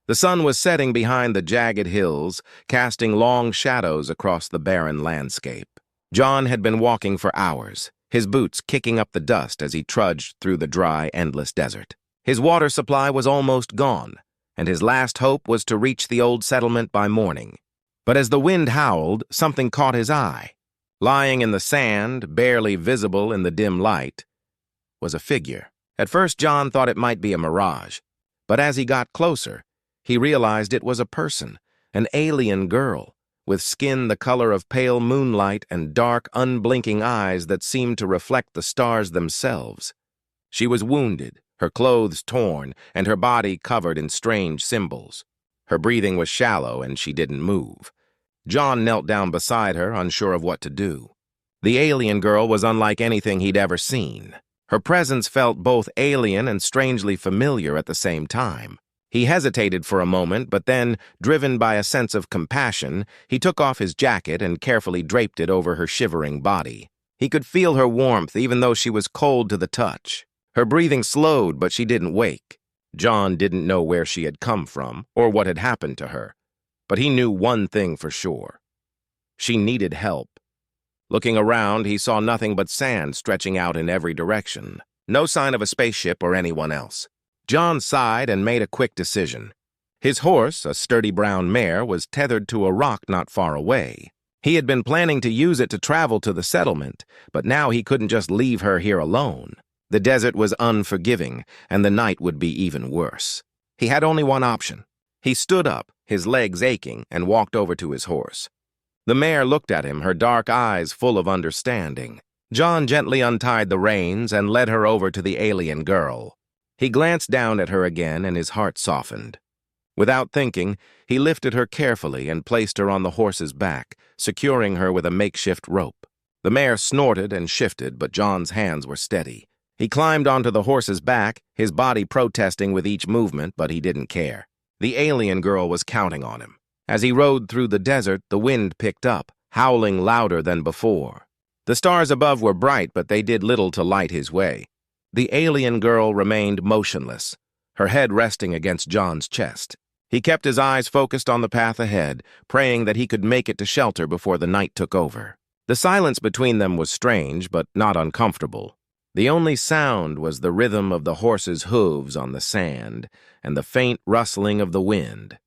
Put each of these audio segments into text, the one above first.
The sun was setting behind the jagged hills, casting long shadows across the barren landscape. John had been walking for hours, his boots kicking up the dust as he trudged through the dry, endless desert. His water supply was almost gone, and his last hope was to reach the old settlement by morning. But as the wind howled, something caught his eye. Lying in the sand, barely visible in the dim light, was a figure. At first, John thought it might be a mirage, but as he got closer, he realized it was a person, an alien girl, with skin the color of pale moonlight and dark, unblinking eyes that seemed to reflect the stars themselves. She was wounded, her clothes torn, and her body covered in strange symbols. Her breathing was shallow, and she didn't move. John knelt down beside her, unsure of what to do. The alien girl was unlike anything he'd ever seen. Her presence felt both alien and strangely familiar at the same time. He hesitated for a moment, but then, driven by a sense of compassion, he took off his jacket and carefully draped it over her shivering body. He could feel her warmth even though she was cold to the touch. Her breathing slowed, but she didn't wake. John didn't know where she had come from or what had happened to her, but he knew one thing for sure. She needed help. Looking around, he saw nothing but sand stretching out in every direction. No sign of a spaceship or anyone else. John sighed and made a quick decision. His horse, a sturdy brown mare, was tethered to a rock not far away. He had been planning to use it to travel to the settlement, but now he couldn't just leave her here alone. The desert was unforgiving, and the night would be even worse. He had only one option. He stood up, his legs aching, and walked over to his horse. The mare looked at him, her dark eyes full of understanding. John gently untied the reins and led her over to the alien girl. He glanced down at her again, and his heart softened. Without thinking, he lifted her carefully and placed her on the horse's back, securing her with a makeshift rope. The mare snorted and shifted, but John's hands were steady. He climbed onto the horse's back, his body protesting with each movement, but he didn't care. The alien girl was counting on him. As he rode through the desert, the wind picked up, howling louder than before. The stars above were bright, but they did little to light his way. The alien girl remained motionless, her head resting against John's chest. He kept his eyes focused on the path ahead, praying that he could make it to shelter before the night took over. The silence between them was strange, but not uncomfortable. The only sound was the rhythm of the horse's hooves on the sand and the faint rustling of the wind.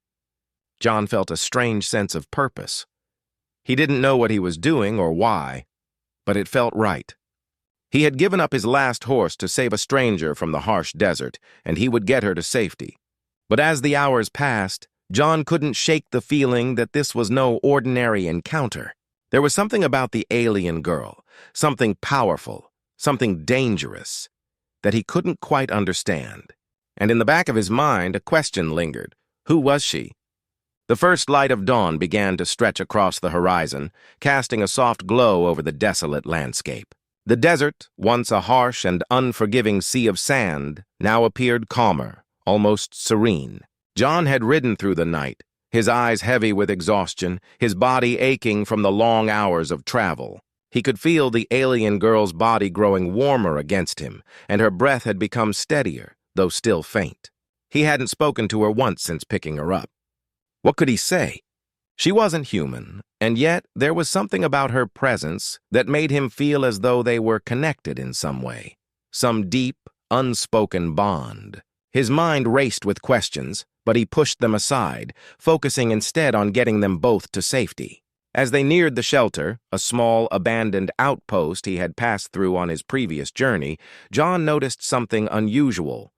John felt a strange sense of purpose. He didn't know what he was doing or why, but it felt right. He had given up his last horse to save a stranger from the harsh desert, and he would get her to safety. But as the hours passed, John couldn't shake the feeling that this was no ordinary encounter. There was something about the alien girl, something powerful, something dangerous, that he couldn't quite understand. And in the back of his mind, a question lingered. Who was she? The first light of dawn began to stretch across the horizon, casting a soft glow over the desolate landscape. The desert, once a harsh and unforgiving sea of sand, now appeared calmer, almost serene. John had ridden through the night, his eyes heavy with exhaustion, his body aching from the long hours of travel. He could feel the alien girl's body growing warmer against him, and her breath had become steadier, though still faint. He hadn't spoken to her once since picking her up. What could he say? She wasn't human, and yet there was something about her presence that made him feel as though they were connected in some way, some deep, unspoken bond. His mind raced with questions, but he pushed them aside, focusing instead on getting them both to safety. As they neared the shelter, a small, abandoned outpost he had passed through on his previous journey, John noticed something unusual.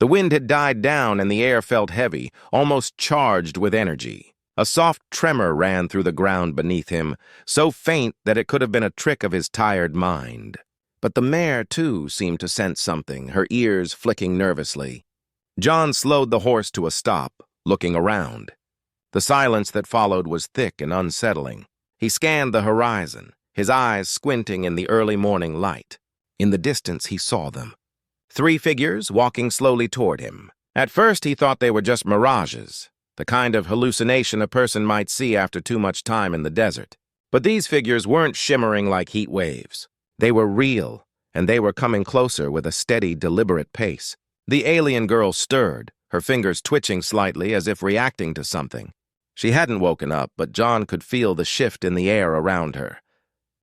The wind had died down and the air felt heavy, almost charged with energy. A soft tremor ran through the ground beneath him, so faint that it could have been a trick of his tired mind. But the mare, too, seemed to sense something, her ears flicking nervously. John slowed the horse to a stop, looking around. The silence that followed was thick and unsettling. He scanned the horizon, his eyes squinting in the early morning light. In the distance, he saw them. 3 figures walking slowly toward him. At first, he thought they were just mirages, the kind of hallucination a person might see after too much time in the desert. But these figures weren't shimmering like heat waves. They were real, and they were coming closer with a steady, deliberate pace. The alien girl stirred, her fingers twitching slightly as if reacting to something. She hadn't woken up, but John could feel the shift in the air around her.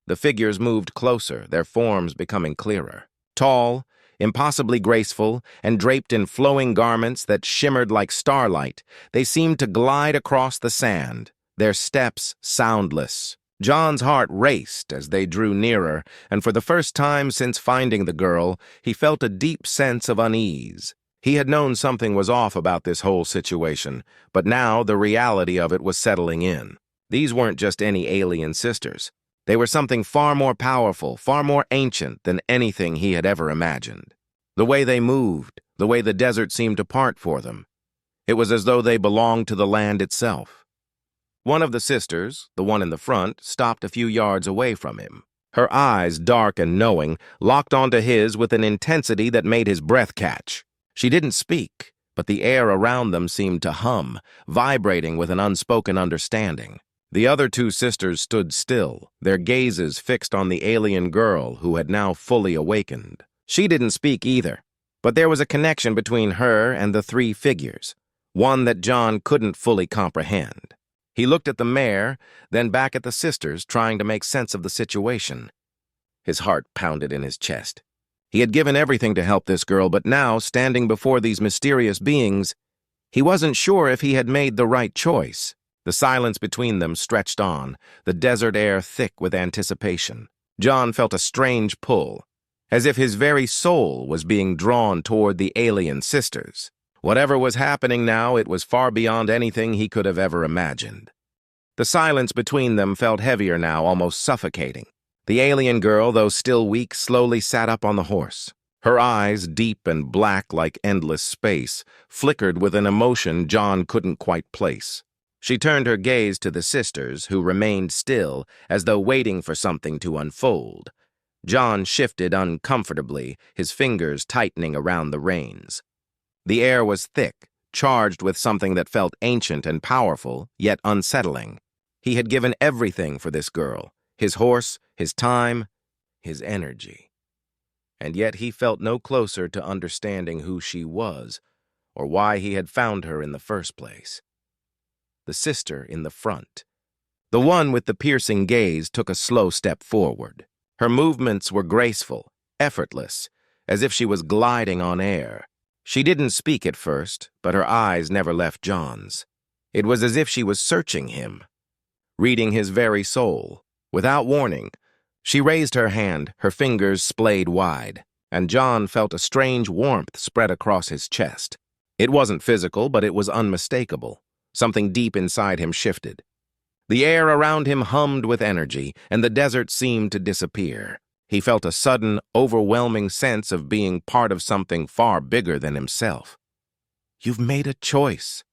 The figures moved closer, their forms becoming clearer. Tall, impossibly graceful, and draped in flowing garments that shimmered like starlight, they seemed to glide across the sand, their steps soundless. John's heart raced as they drew nearer, and for the first time since finding the girl, he felt a deep sense of unease. He had known something was off about this whole situation, but now the reality of it was settling in. These weren't just any alien sisters. They were something far more powerful, far more ancient than anything he had ever imagined. The way they moved, the way the desert seemed to part for them. It was as though they belonged to the land itself. One of the sisters, the one in the front, stopped a few yards away from him. Her eyes, dark and knowing, locked onto his with an intensity that made his breath catch. She didn't speak, but the air around them seemed to hum, vibrating with an unspoken understanding. The other two sisters stood still, their gazes fixed on the alien girl who had now fully awakened. She didn't speak either, but there was a connection between her and the three figures, one that John couldn't fully comprehend. He looked at the mare, then back at the sisters, trying to make sense of the situation. His heart pounded in his chest. He had given everything to help this girl, but now, standing before these mysterious beings, he wasn't sure if he had made the right choice. The silence between them stretched on, the desert air thick with anticipation. John felt a strange pull, as if his very soul was being drawn toward the alien sisters. Whatever was happening now, it was far beyond anything he could have ever imagined. The silence between them felt heavier now, almost suffocating. The alien girl, though still weak, slowly sat up on the horse. Her eyes, deep and black like endless space, flickered with an emotion John couldn't quite place. She turned her gaze to the sisters, who remained still, as though waiting for something to unfold. John shifted uncomfortably, his fingers tightening around the reins. The air was thick, charged with something that felt ancient and powerful, yet unsettling. He had given everything for this girl, his horse, his time, his energy. And yet he felt no closer to understanding who she was, or why he had found her in the first place. The sister in the front, the one with the piercing gaze, took a slow step forward. Her movements were graceful, effortless, as if she was gliding on air. She didn't speak at first, but her eyes never left John's. It was as if she was searching him, reading his very soul. Without warning, she raised her hand, her fingers splayed wide, and John felt a strange warmth spread across his chest. It wasn't physical, but it was unmistakable. Something deep inside him shifted. The air around him hummed with energy, and the desert seemed to disappear. He felt a sudden, overwhelming sense of being part of something far bigger than himself. "You've made a choice,"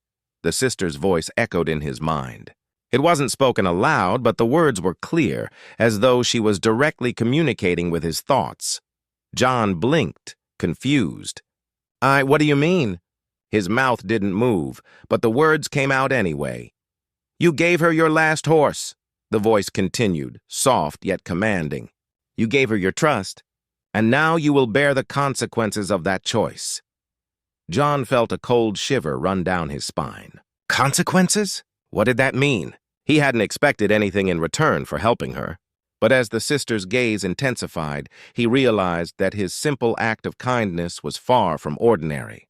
the sister's voice echoed in his mind. It wasn't spoken aloud, but the words were clear, as though she was directly communicating with his thoughts. John blinked, confused. What do you mean?" His mouth didn't move, but the words came out anyway. "You gave her your last horse," the voice continued, soft yet commanding. "You gave her your trust, and now you will bear the consequences of that choice." John felt a cold shiver run down his spine. Consequences? What did that mean? He hadn't expected anything in return for helping her. But as the sister's gaze intensified, he realized that his simple act of kindness was far from ordinary.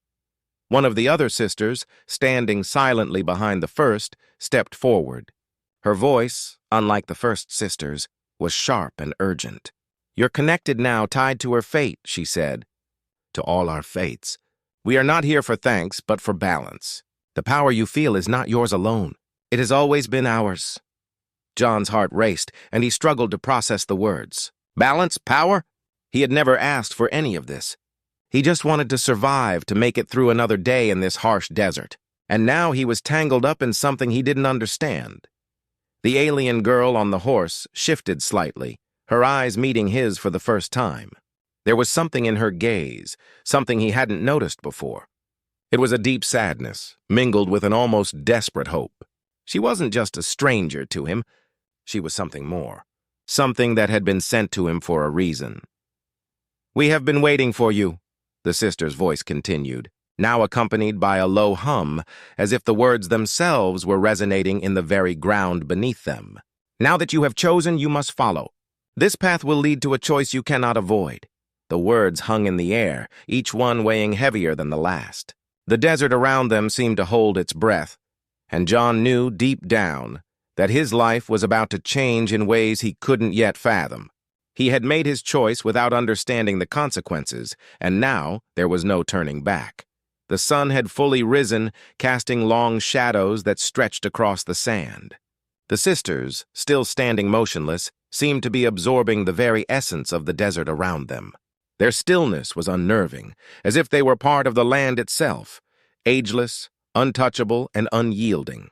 One of the other sisters, standing silently behind the first, stepped forward. Her voice, unlike the first sister's, was sharp and urgent. "You're connected now, tied to her fate," she said. "To all our fates. We are not here for thanks, but for balance. The power you feel is not yours alone. It has always been ours." John's heart raced, and he struggled to process the words. Balance? Power? He had never asked for any of this. He just wanted to survive, to make it through another day in this harsh desert. And now he was tangled up in something he didn't understand. The alien girl on the horse shifted slightly, her eyes meeting his for the first time. There was something in her gaze, something he hadn't noticed before. It was a deep sadness, mingled with an almost desperate hope. She wasn't just a stranger to him. She was something more, something that had been sent to him for a reason. "We have been waiting for you," the sister's voice continued. now accompanied by a low hum, as if the words themselves were resonating in the very ground beneath them. Now that you have chosen, you must follow. This path will lead to a choice you cannot avoid. The words hung in the air, each one weighing heavier than the last. The desert around them seemed to hold its breath, and John knew deep down that his life was about to change in ways he couldn't yet fathom. He had made his choice without understanding the consequences, and now there was no turning back. The sun had fully risen, casting long shadows that stretched across the sand. The sisters, still standing motionless, seemed to be absorbing the very essence of the desert around them. Their stillness was unnerving, as if they were part of the land itself, ageless, untouchable, and unyielding.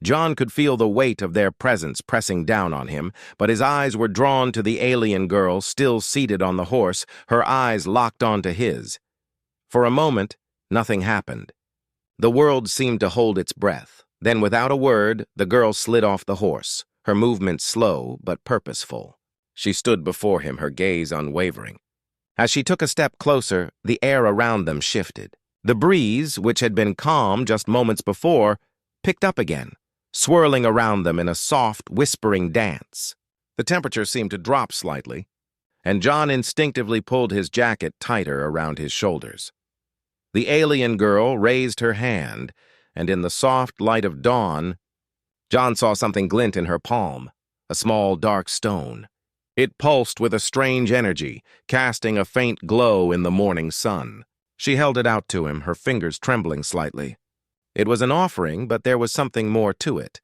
John could feel the weight of their presence pressing down on him, but his eyes were drawn to the alien girl still seated on the horse, her eyes locked onto his. For a moment, nothing happened. The world seemed to hold its breath. Then, without a word, the girl slid off the horse, her movements slow but purposeful. She stood before him, her gaze unwavering. As she took a step closer, the air around them shifted. The breeze, which had been calm just moments before, picked up again, swirling around them in a soft, whispering dance. The temperature seemed to drop slightly, and John instinctively pulled his jacket tighter around his shoulders. The alien girl raised her hand, and in the soft light of dawn, John saw something glint in her palm, a small dark stone. It pulsed with a strange energy, casting a faint glow in the morning sun. She held it out to him, her fingers trembling slightly. It was an offering, but there was something more to it,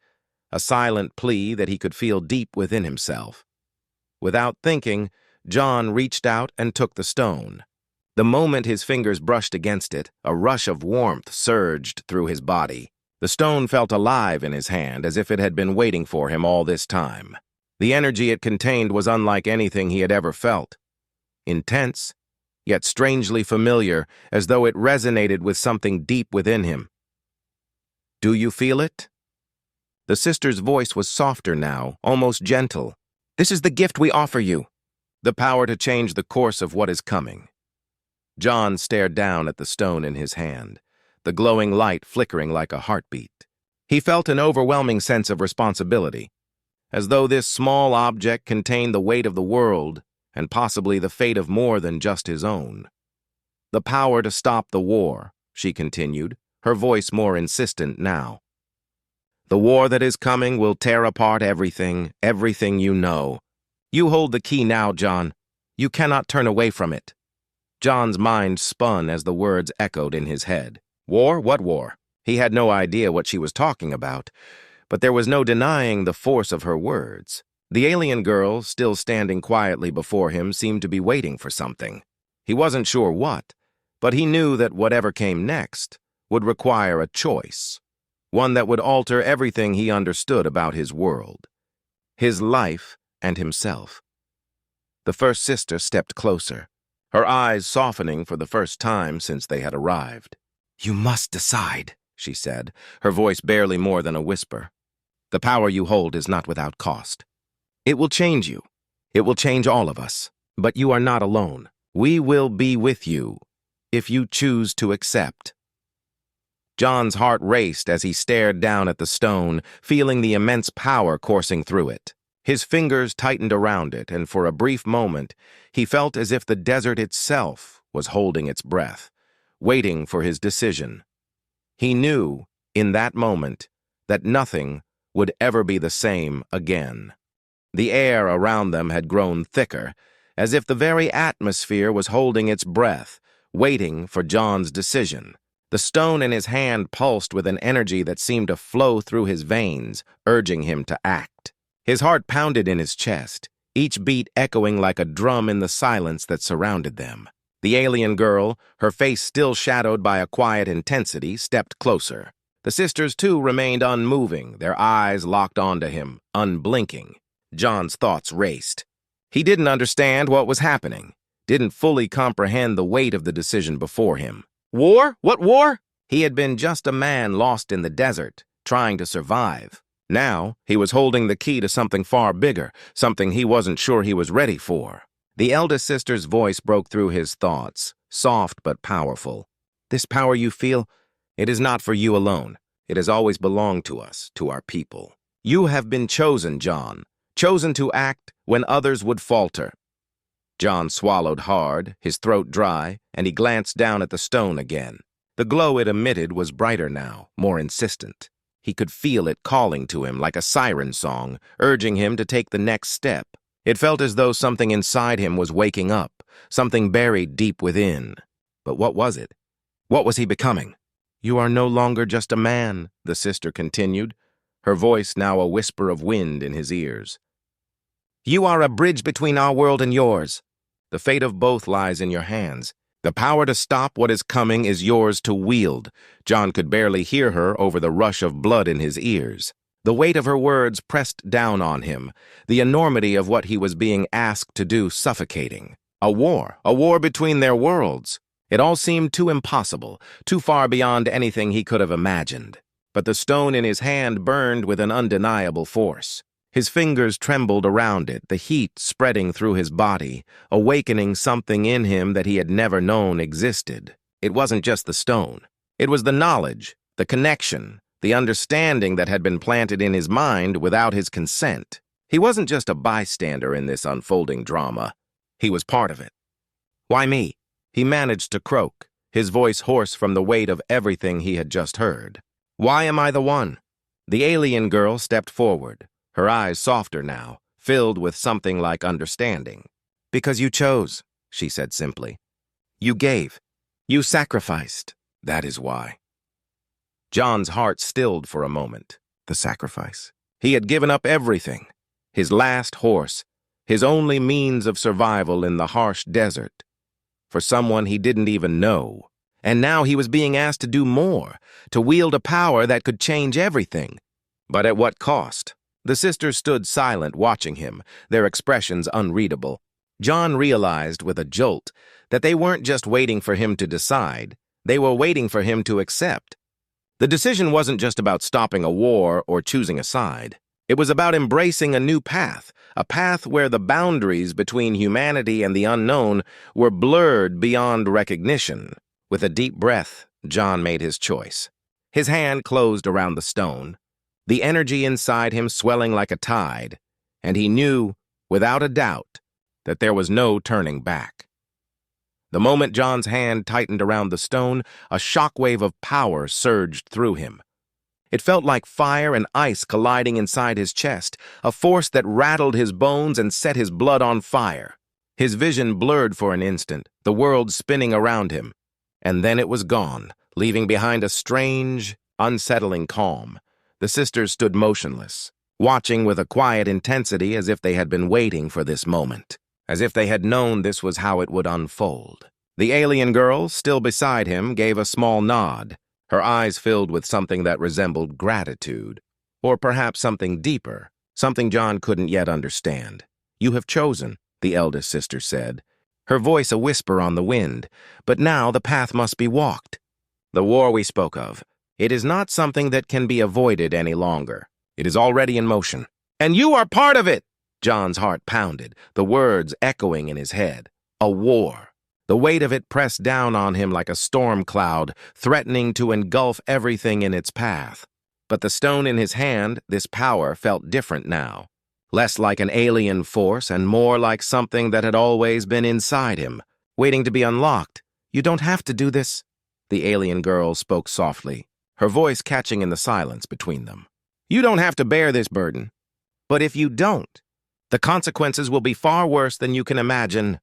a silent plea that he could feel deep within himself. Without thinking, John reached out and took the stone. The moment his fingers brushed against it, a rush of warmth surged through his body. The stone felt alive in his hand, as if it had been waiting for him all this time. The energy it contained was unlike anything he had ever felt. Intense, yet strangely familiar, as though it resonated with something deep within him. "Do you feel it?" The sister's voice was softer now, almost gentle. "This is the gift we offer you, the power to change the course of what is coming." John stared down at the stone in his hand, the glowing light flickering like a heartbeat. He felt an overwhelming sense of responsibility, as though this small object contained the weight of the world and possibly the fate of more than just his own. "The power to stop the war," she continued, her voice more insistent now. "The war that is coming will tear apart everything you know. You hold the key now, John. You cannot turn away from it." John's mind spun as the words echoed in his head. War? What war? He had no idea what she was talking about, but there was no denying the force of her words. The alien girl, still standing quietly before him, seemed to be waiting for something. He wasn't sure what, but he knew that whatever came next would require a choice, one that would alter everything he understood about his world, his life, and himself. The first sister stepped closer, her eyes softening for the first time since they had arrived. "You must decide," she said, her voice barely more than a whisper. "The power you hold is not without cost. It will change you. It will change all of us. But you are not alone. We will be with you, if you choose to accept." John's heart raced as he stared down at the stone, feeling the immense power coursing through it. His fingers tightened around it, and for a brief moment, he felt as if the desert itself was holding its breath, waiting for his decision. He knew, in that moment, that nothing would ever be the same again. The air around them had grown thicker, as if the very atmosphere was holding its breath, waiting for John's decision. The stone in his hand pulsed with an energy that seemed to flow through his veins, urging him to act. His heart pounded in his chest, each beat echoing like a drum in the silence that surrounded them. The alien girl, her face still shadowed by a quiet intensity, stepped closer. The sisters, too, remained unmoving, their eyes locked onto him, unblinking. John's thoughts raced. He didn't understand what was happening, didn't fully comprehend the weight of the decision before him. War? What war? He had been just a man lost in the desert, trying to survive. Now, he was holding the key to something far bigger, something he wasn't sure he was ready for. The eldest sister's voice broke through his thoughts, soft but powerful. This power you feel, it is not for you alone. It has always belonged to us, to our people. You have been chosen, John, chosen to act when others would falter." John swallowed hard, his throat dry, and he glanced down at the stone again. The glow it emitted was brighter now, more insistent. He could feel it calling to him like a siren song, urging him to take the next step. It felt as though something inside him was waking up, something buried deep within. But what was it? What was he becoming? "You are no longer just a man," the sister continued, her voice now a whisper of wind in his ears. "You are a bridge between our world and yours. The fate of both lies in your hands. The power to stop what is coming is yours to wield." John could barely hear her over the rush of blood in his ears. The weight of her words pressed down on him, the enormity of what he was being asked to do suffocating. A war between their worlds. It all seemed too impossible, too far beyond anything he could have imagined. But the stone in his hand burned with an undeniable force. His fingers trembled around it, the heat spreading through his body, awakening something in him that he had never known existed. It wasn't just the stone. It was the knowledge, the connection, the understanding that had been planted in his mind without his consent. He wasn't just a bystander in this unfolding drama. He was part of it. "Why me?" He managed to croak, his voice hoarse from the weight of everything he had just heard. "Why am I the one?" The alien girl stepped forward, her eyes softer now, filled with something like understanding. "Because you chose," she said simply. "You gave. You sacrificed. That is why." John's heart stilled for a moment. The sacrifice. He had given up everything. His last horse, his only means of survival in the harsh desert. For someone he didn't even know. And now he was being asked to do more, to wield a power that could change everything. But at what cost? The sisters stood silent, watching him, their expressions unreadable. John realized with a jolt that they weren't just waiting for him to decide, they were waiting for him to accept. The decision wasn't just about stopping a war or choosing a side. It was about embracing a new path, a path where the boundaries between humanity and the unknown were blurred beyond recognition. With a deep breath, John made his choice. His hand closed around the stone, the energy inside him swelling like a tide, and he knew, without a doubt, that there was no turning back. The moment John's hand tightened around the stone, a shockwave of power surged through him. It felt like fire and ice colliding inside his chest, a force that rattled his bones and set his blood on fire. His vision blurred for an instant, the world spinning around him. And then it was gone, leaving behind a strange, unsettling calm. The sisters stood motionless, watching with a quiet intensity as if they had been waiting for this moment, as if they had known this was how it would unfold. The alien girl, still beside him, gave a small nod, her eyes filled with something that resembled gratitude, or perhaps something deeper, something John couldn't yet understand. "You have chosen," the eldest sister said, her voice a whisper on the wind, "but now the path must be walked. The war we spoke of, it is not something that can be avoided any longer. It is already in motion. And you are part of it!" John's heart pounded, the words echoing in his head. A war. The weight of it pressed down on him like a storm cloud, threatening to engulf everything in its path. But the stone in his hand, this power, felt different now. Less like an alien force and more like something that had always been inside him, waiting to be unlocked. "You don't have to do this," the alien girl spoke softly, her voice catching in the silence between them. "You don't have to bear this burden. But if you don't, the consequences will be far worse than you can imagine."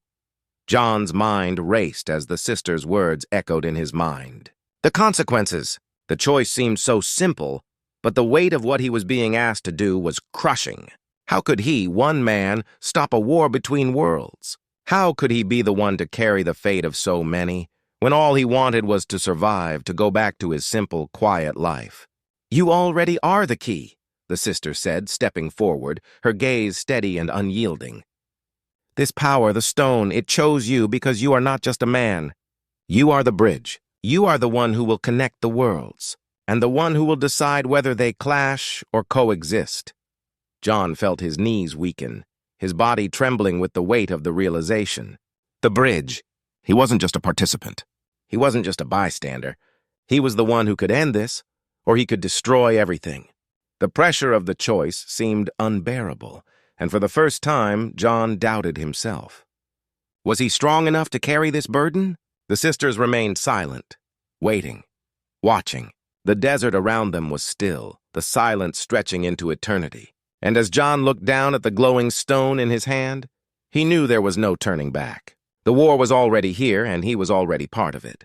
John's mind raced as the sisters' words echoed in his mind. The consequences. The choice seemed so simple, but the weight of what he was being asked to do was crushing. How could he, one man, stop a war between worlds? How could he be the one to carry the fate of so many, when all he wanted was to survive, to go back to his simple, quiet life? "You already are the key," the sister said, stepping forward, her gaze steady and unyielding. "This power, the stone, it chose you because you are not just a man. You are the bridge. You are the one who will connect the worlds, and the one who will decide whether they clash or coexist." John felt his knees weaken, his body trembling with the weight of the realization. The bridge. He wasn't just a participant. He wasn't just a bystander. He was the one who could end this, or he could destroy everything. The pressure of the choice seemed unbearable, and for the first time, John doubted himself. Was he strong enough to carry this burden? The sisters remained silent, waiting, watching. The desert around them was still, the silence stretching into eternity. And as John looked down at the glowing stone in his hand, he knew there was no turning back. The war was already here, and he was already part of it.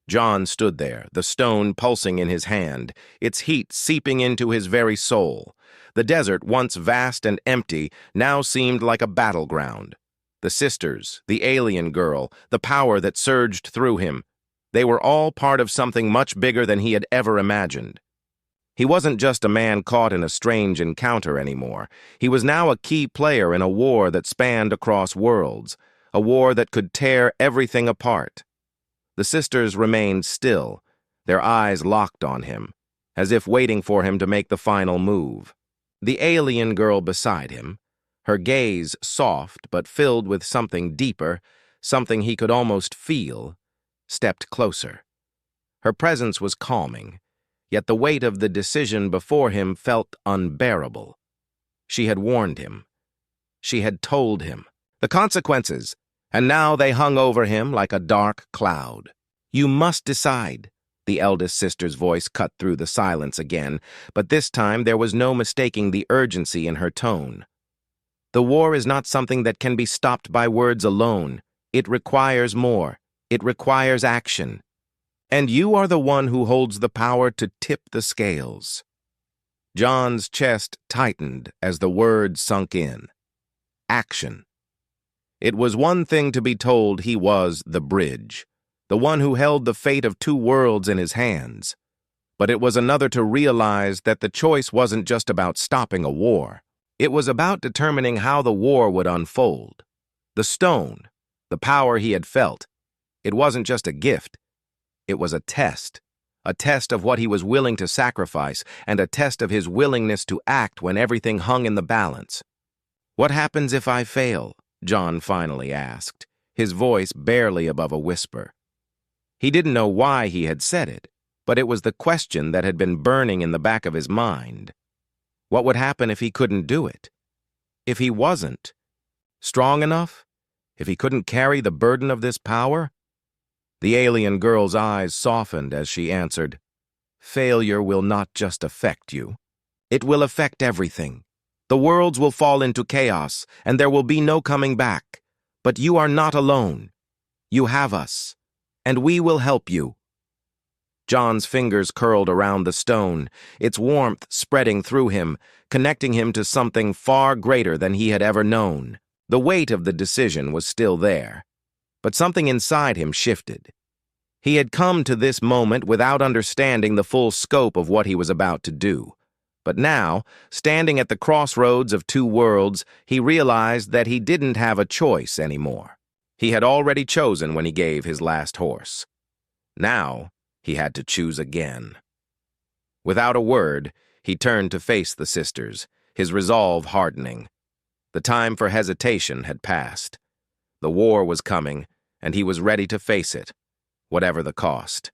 John stood there, the stone pulsing in his hand, its heat seeping into his very soul. The desert, once vast and empty, now seemed like a battleground. The sisters, the alien girl, the power that surged through him, they were all part of something much bigger than he had ever imagined. He wasn't just a man caught in a strange encounter anymore. He was now a key player in a war that spanned across worlds, a war that could tear everything apart. The sisters remained still, their eyes locked on him, as if waiting for him to make the final move. The alien girl beside him, her gaze soft but filled with something deeper, something he could almost feel, stepped closer. Her presence was calming, yet the weight of the decision before him felt unbearable. She had warned him. She had told him the consequences, and now they hung over him like a dark cloud. "You must decide," the eldest sister's voice cut through the silence again, but this time there was no mistaking the urgency in her tone. "The war is not something that can be stopped by words alone. It requires more. It requires action. And you are the one who holds the power to tip the scales." John's chest tightened as the words sunk in. Action. It was one thing to be told he was the bridge, the one who held the fate of two worlds in his hands. But it was another to realize that the choice wasn't just about stopping a war. It was about determining how the war would unfold. The stone, the power he had felt, it wasn't just a gift. It was a test of what he was willing to sacrifice, and a test of his willingness to act when everything hung in the balance. "What happens if I fail?" John finally asked, his voice barely above a whisper. He didn't know why he had said it, but it was the question that had been burning in the back of his mind. What would happen if he couldn't do it? If he wasn't strong enough? If he couldn't carry the burden of this power? The alien girl's eyes softened as she answered, "Failure will not just affect you. It will affect everything. The worlds will fall into chaos, and there will be no coming back. But you are not alone. You have us, and we will help you." John's fingers curled around the stone, its warmth spreading through him, connecting him to something far greater than he had ever known. The weight of the decision was still there, but something inside him shifted. He had come to this moment without understanding the full scope of what he was about to do. But now, standing at the crossroads of two worlds, he realized that he didn't have a choice anymore. He had already chosen when he gave his last horse. Now, he had to choose again. Without a word, he turned to face the sisters, his resolve hardening. The time for hesitation had passed. The war was coming, and he was ready to face it, whatever the cost.